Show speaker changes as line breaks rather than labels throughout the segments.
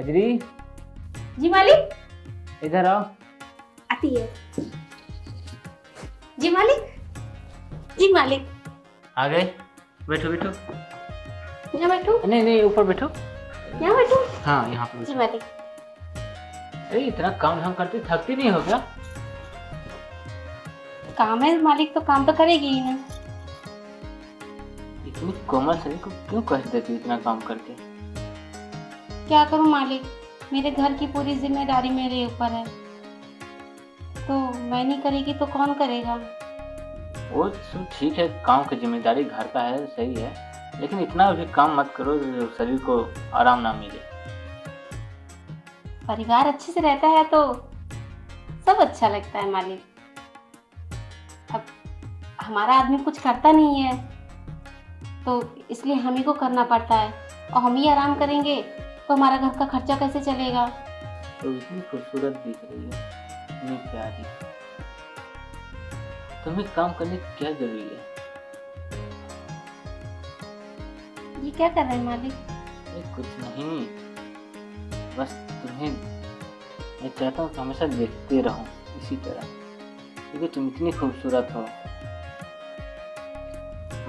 कजरी,
जी मालिक।
इधर आओ।
आती है। जी मालिक। जी मालिक।
आ गए? बैठो बैठो।
यहाँ बैठूं?
नहीं नहीं, ऊपर बैठो।
यहाँ बैठूं?
हाँ, यहाँ पर
जी
बैठो।
मालिक।
अरे इतना काम धाम करते थकती नहीं हो क्या?
काम है मालिक, तो काम तो करेगी ही ना।
इतनी कोमल शरीर को क्यों कष्ट देती इतना काम करके?
क्या करूं मालिक, मेरे घर की पूरी जिम्मेदारी मेरे ऊपर है, तो मैं नहीं करेगी तो कौन करेगा।
वो सब ठीक है, काम की जिम्मेदारी घर का है, सही है, लेकिन इतना भी काम मत करो जो शरीर को आराम ना मिले।
परिवार अच्छे से रहता है तो सब अच्छा लगता है मालिक। अब हमारा आदमी कुछ करता नहीं है तो इसलिए हम ही को करना पड़ता है, और हम ही आराम करेंगे तो हमारा घर का खर्चा कैसे चलेगा।
तो इतनी खूबसूरत दिख रही है, इतनी प्यारी, तुम्हें काम करने की क्या जरूरी है?
ये क्या कर रहे हैं मालिक?
अरे कुछ नहीं, बस तुम्हें मैं चाहता हूँ कि हमेशा देखते रहूं इसी तरह, क्योंकि तुम इतनी खूबसूरत हो।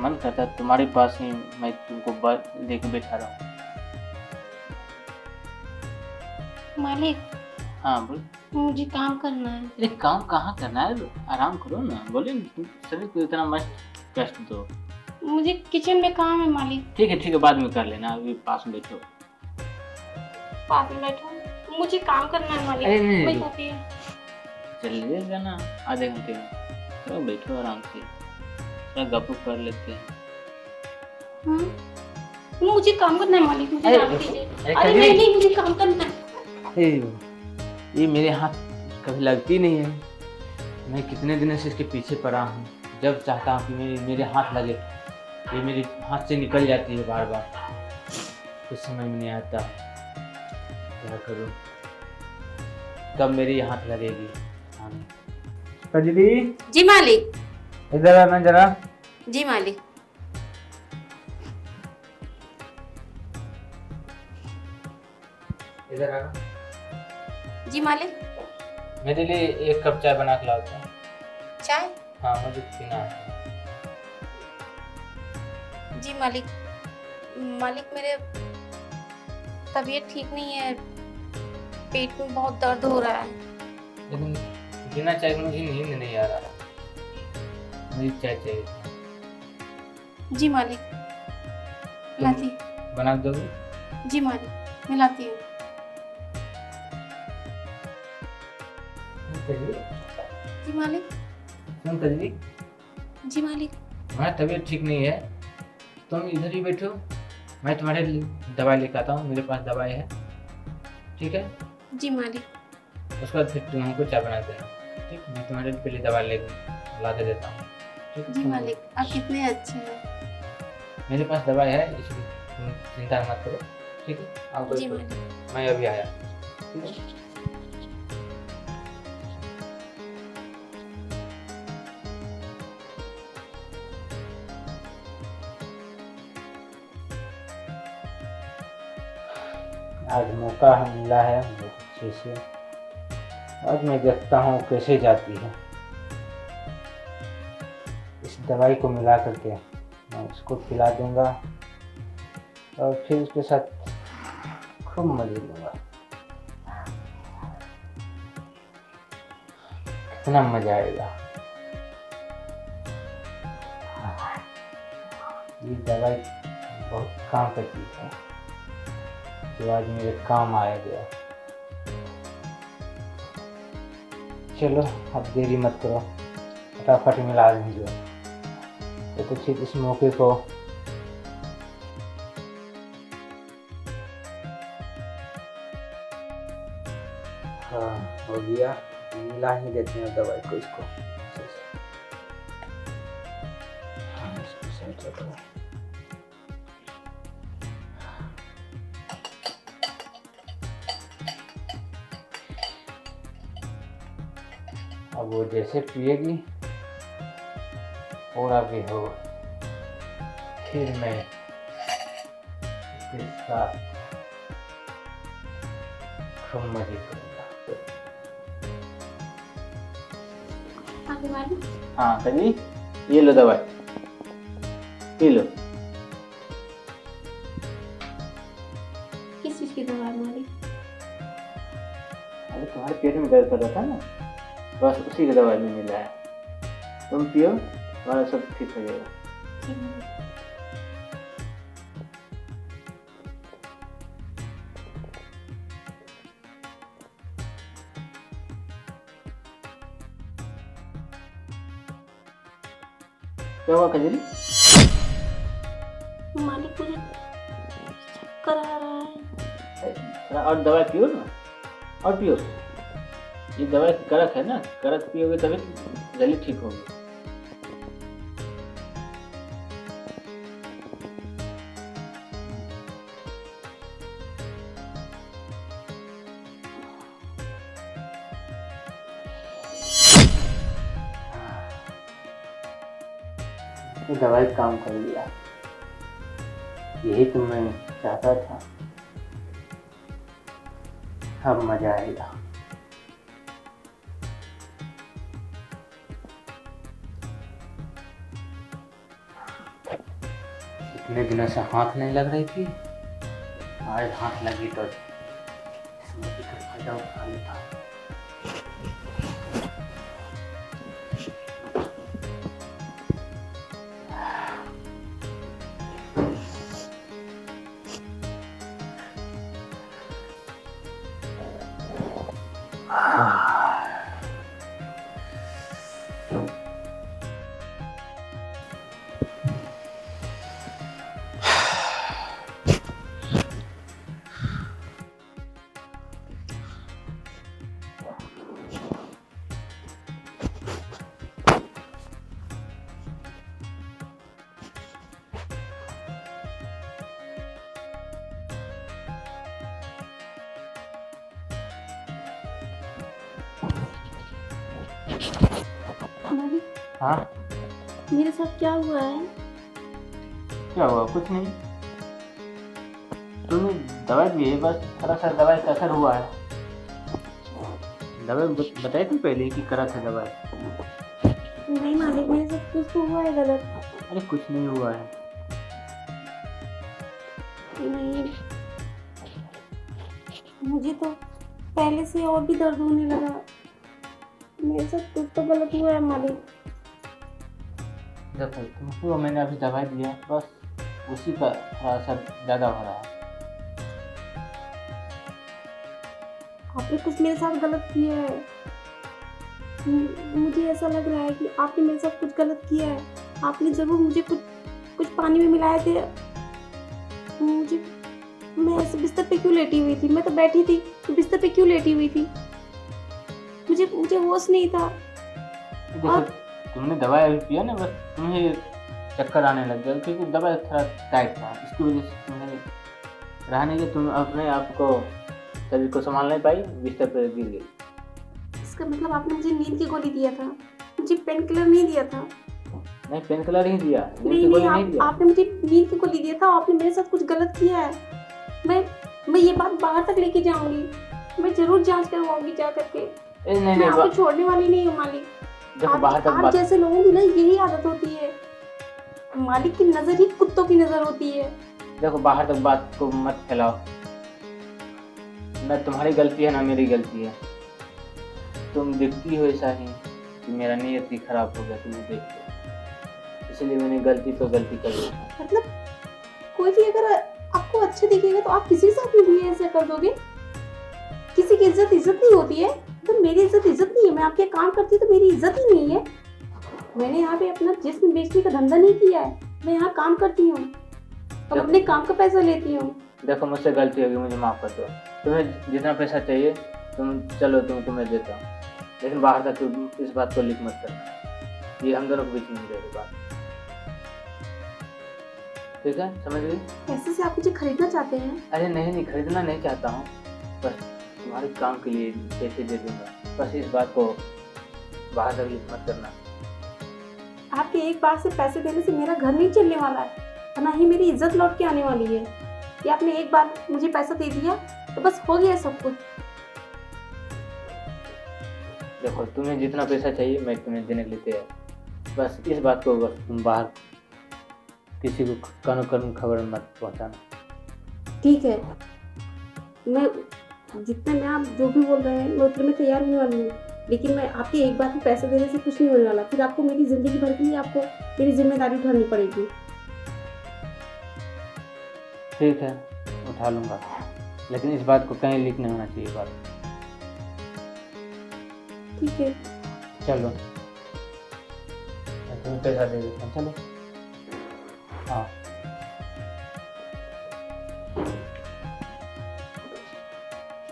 मन करता है तुम्हारे पास ही मैं तुमको लेके बैठा रहूं।
मालिक,
हाँ बोल।
मुझे काम करना है।
अरे काम कहाँ करना है, आराम करो ना, बोले न, तुम शरीर को इतना मस्त कष्ट दो।
मुझे किचन में काम है मालिक।
ठीक है, बाद में कर लेना, अभी पास में बैठो।
पास में बैठो, मुझे काम करना है मालिक।
अरे नहीं,
मैं
नहीं,
होती है।
चलिएगा ना आधे घंटे में, तो बैठो आराम से, थोड़ा गप कर लेते हैं।
हाँ, मुझे काम करना है मालिक, मुझे
अरे,
जाने दीजिए।
अरे,
अरे नहीं नहीं, मुझे काम करना है।
ये मेरे हाथ कभी लगती नहीं है, मैं कितने दिनों से इसके पीछे पड़ा हूँ, जब चाहता हूँ कि मेरे हाथ लगे, ये मेरे हाथ से निकल जाती है बार बार, कुछ समझ में नहीं आता क्या करूँ, कब मेरे हाथ लगेगी। कजरी,
जी मालिक।
इधर आना जरा।
जी मालिक।
इधर आना।
जी मालिक।
मेरे लिए एक कप चाय बना के लाओ तो।
चाय?
हाँ, मुझे पीना है।
जी मालिक। मालिक, मेरे तबीयत ठीक नहीं है, पेट में बहुत दर्द हो रहा है।
लेकिन बिना चाय के मुझे नींद नहीं आ रहा, मुझे चाय चाहिए।
जी मालिक, लाती।
बना दोगे?
जी मालिक, मैं लाती हूँ। जी मालिक।
सुन कजरी,
जी मालिक।
तुम्हारी तबीयत ठीक नहीं है, तुम इधर ही बैठो, मैं तुम्हारे लिए दवाई लेकर आता हूँ, मेरे पास दवाई है, ठीक है?
जी मालिक।
उसके बाद फिर तुम हमको चाय बना देना, ठीक? मैं तुम्हारे लिए पहले दवाई ला के देता हूँ, ठीक?
जी मालिक, आप कितने अच्छे हैं।
मेरे पास दवाई है, इसलिए तुम चिंता मत करो, ठीक है? आओ
जी
बैठो,
मालिक।
मैं अभी आया, ठीक है? आज मौका मिला है बहुत अच्छे से, आज मैं देखता हूँ कैसे जाती है। इस दवाई को मिला करके मैं उसको पिला दूंगा और फिर उसके साथ खूब मजे लूंगा। कितना मजा आएगा। ये दवाई बहुत काम का चीज है जो आज मेरे काम आया गया। चलो अब देरी मत करो, फटाफट मिला दीजिए, तो फिर इस मौके को हाँ हो गया, मिला ही देते हैं दवाई को इसको। हाँ, इसको सेट रखो। अब वो जैसे पिएगी और आगे हो, फिर मैं इसके साथ खूब मजे करूँगा।
आगे वाली
हाँ कजी, ये लो दवाई, पी लो।
किस चीज की दवा है मालिक?
अरे तुम्हारे पेट में दर्द कर रहा था ना, बस उसी की दवाई में मिला है, तुम पियो, तुम्हारा सब ठीक हो जाएगा।
ठीक है।
क्या हुआ कजरी?
मालिक मुझे चक्कर आ रहा है।
थोड़ा और दवाई पियो ना, और पियो। ये दवाई कड़क है ना, कड़क पियोगे तभी जल्दी ठीक होगी। ये दवाई काम कर लिया, यही तो मैं चाहता था। अब मजा आएगा। इतने दिनों से हाथ नहीं लग रही थी, आज हाथ लगी तो इसमें भी कुछ फायदा उठा लेता।
मालिक
हाँ
मेरे साथ क्या हुआ है?
क्या हुआ? कुछ नहीं, तुमने दवाई दी है, बस थोड़ा सा दवाई का असर हुआ है। दवाई बताई थी पहले कि करा था दवाई।
नहीं मालिक मेरे साथ कुछ तो हुआ है गलत।
अरे कुछ नहीं हुआ है।
नहीं, मुझे तो पहले से और भी दर्द होने लगा। मेरे साथ कुछ तो गलत हुआ है मालिक।
देखो तुमको मैंने अभी दवाई दिया, बस उसी का थोड़ा असर ज़्यादा हो रहा है।
आपने कुछ मेरे साथ गलत किया है। मुझे ऐसा लग रहा है कि आपने मेरे साथ कुछ गलत किया है। आपने जरूर मुझे कुछ पानी में मिलाए थे। मैं ऐसे बिस्तर पे क्यों लेटी हुई थी? मैं तो बैठी थी, तो बिस्तर पे क्यों लेटी हुई थी? मुझे होश नहीं था।
देखो तुमने दवाई अभी पिया ना, बस तुम्हें चक्कर आने लग गया, क्योंकि दवाई थोड़ा टाइट था, इसकी वजह से तुम्हें रहा नहीं कि तुम अपने आप को शरीर को संभाल नहीं पाई, बिस्तर पर गिर गई।
इसका मतलब आपने मुझे नींद की गोली दिया था, मुझे पेन किलर नहीं दिया था।
नहीं पेन किलर ही दिया, नींद की
नहीं
गोली
नहीं,
नहीं दिया।
आपने मुझे नींद की गोली दिया था। आपने मेरे साथ कुछ गलत किया है। मैं ये बात बाहर तक लेके जाऊंगी। मैं जरूर जांच करवाऊंगी जा करके।
नहीं
मैं आपको छोड़ने वाली नहीं हूँ मालिक।
देखो बाहर तक
आप
बात,
जैसे लोगों की ना यही आदत होती है। मालिक की नजर ही कुत्तों की नजर होती है।
देखो बाहर तक बात को मत फैलाओ, ना तुम्हारी गलती है ना मेरी गलती है। तुम दिखती हो ऐसा ही कि मेरा नीयत ही खराब हो गया, तुम देख के, इसलिए मैंने गलती तो गलती कर ली।
मतलब कोई भी अगर आपको अच्छा दिखेगा तो आप किसी के साथ भी ऐसा कर दोगे? किसी की इज्जत नहीं होती है? तो मेरी इज्जत नहीं है। मैं आपके काम करती तो मेरी इज्जत ही नहीं है। मैंने यहाँ पे अपना जिस्म बेचने का धंधा नहीं किया है। मैं यहाँ काम करती हूँ और अपने काम का पैसा लेती हूँ।
देखो मुझसे गलती होगी, मुझे माफ़ कर दो। तुम्हें जितना पैसा चाहिए तुम चलो, तुम्हें देता हूँ, लेकिन बाहर तक तुम इस बात को लीक मत करना। ये हम दोनों के बीच में रहेगी बात, ठीक है? समझ गई?
पैसे से आप मुझे खरीदना चाहते हैं?
अरे नहीं, खरीदना नहीं चाहता हूँ, बस तुम्हारे काम के लिए पैसे दे दूंगा। बस इस बात को बाहर तक लीक मत करना।
आपके एक बार से पैसे देने से मेरा घर नहीं चलने वाला है, और ना ही मेरी इज्जत लौट के आने वाली है। ये आपने एक बार मुझे पैसा दे दिया तो बस हो गया सब कुछ।
देखो तुम्हें जितना पैसा चाहिए मैं तुम्हें देने के लिए तैयार। बस इस बात को बस तुम बाहर किसी को कानो खबर मत पहुंचाना।
ठीक है, मैं जितने में आप जो भी बोल रहे हैं मैं उतने में तैयार होने वाली हूँ, लेकिन मैं आपके एक बार में पैसे देने से कुछ नहीं होने वाला। फिर आपको मेरी ज़िंदगी भर के लिए आपको मेरी जिम्मेदारी उठानी पड़ेगी।
ठीक है, उठा लूँगा, लेकिन इस बात को कहीं लीक नहीं होना चाहिए बात।
ठीक है,
चलो मैं तुम्हें पैसा दे देता हूँ, चलो हाँ।